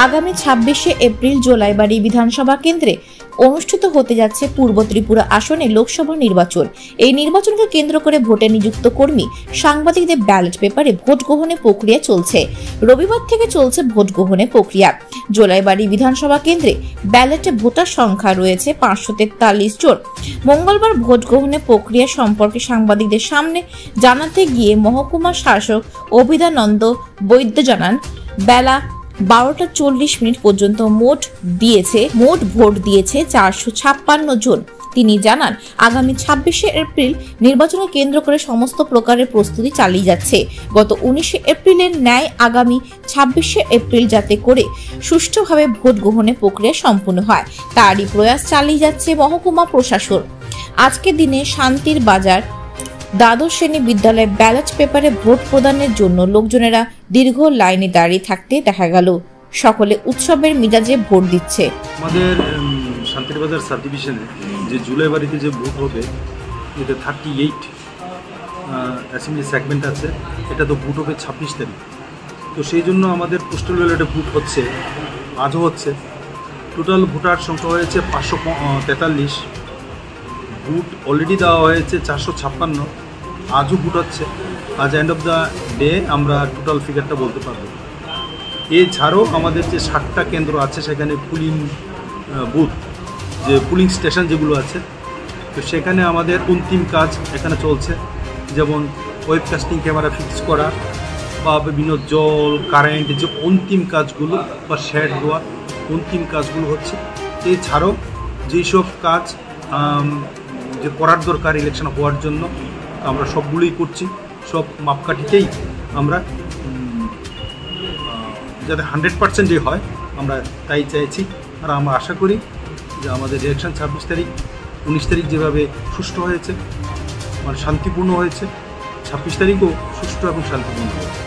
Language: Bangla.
আগামী 26শে এপ্রিল জোলাইবাড়ি বিধানসভা কেন্দ্রে অনুষ্ঠিত হতে যাচ্ছে পূর্ব ত্রিপুরা আসনে লোকসভা নির্বাচন। এই নির্বাচনকে কেন্দ্র করে ভোটে নিযুক্ত কর্মী সাংবাদিকদের ব্যালট পেপারে ভোট গ্রহণের প্রক্রিয়া চলছে। রবিবার থেকে চলছে ভোট গ্রহণের প্রক্রিয়া। জোলাইবাড়ি বিধানসভা কেন্দ্রে ব্যালটে ভোটার সংখ্যা রয়েছে 543 জন। মঙ্গলবার ভোট গ্রহণের প্রক্রিয়া সম্পর্কে সাংবাদিকদের সামনে জানাতে গিয়ে মহকুমা শাসক অভিদানন্দ বৈদ্য জানান, বেলা 12:40 পর্যন্ত মোট ভোট দিয়েছে 456 জন। তিনি জানান, আগামী 26শে এপ্রিল নির্বাচনকে কেন্দ্র করে সমস্ত প্রকারের প্রস্তুতি চালিয়ে যাচ্ছে। গত 19শে এপ্রিলের ন্যায় আগামী 26শে এপ্রিল যাতে করে সুষ্ঠুভাবে ভোট গ্রহণের প্রক্রিয়া সম্পূর্ণ হয়, তারই প্রয়াস চালিয়ে যাচ্ছে মহকুমা প্রশাসন। আজকের দিনে শান্তির বাজার দ্বাদশ শ্রেণী বিদ্যালয়ে ব্যালট পেপারে ভোট প্রদানের জন্য লোকজনেরা দীর্ঘ লাইনে দাঁড়িয়ে থাকতে দেখা গেল। সকলে উৎসবের মিজাজে ভোট দিচ্ছে। আমাদের শান্তির বাজার সাব ডিভিশনে যে জুলাইবাড়িতে যে ভোট হবে, এটা 38 অ্যাসেম্বলি সেগমেন্ট আছে। এটা তো ভোট হবে 26 তারিখ। তো সেই জন্য আমাদের পোস্টাল ব্যালটে ভোট হচ্ছে, আজও হচ্ছে। টোটাল ভোটার সংখ্যা হয়েছে 543। ভোট অলরেডি দেওয়া হয়েছে 456। আজও ভোট হচ্ছে। আজ এন্ড অফ দ্য ডে আমরা টোটাল ফিগারটা বলতে পারবো। এছাড়াও আমাদের যে 60টা কেন্দ্র আছে, সেখানে পুলিং বুথ, যে পুলিং স্টেশন যেগুলো আছে, তো সেখানে আমাদের অন্তিম কাজ এখানে চলছে। যেমন ওয়েবকাস্টিং ক্যামেরা ফিক্স করা বা বিভিন্ন জল কারেন্ট যে অন্তিম কাজগুলো বা শেড দেওয়া অন্তিম কাজগুলো হচ্ছে। এছাড়াও যেসব কাজ যে করার দরকার ইলেকশন হওয়ার জন্য, আমরা সবগুলোই করছি। সব মাপকাঠিতেই আমরা যাতে 100% হয় আমরা তাই চাইছি। আর আমরা আশা করি যে আমাদের ইলেকশন 26 তারিখ 19 তারিখ যেভাবে সুষ্ঠু হয়েছে, মানে শান্তিপূর্ণ হয়েছে, 26 তারিখও সুষ্ঠু এবং শান্তিপূর্ণ হয়েছে।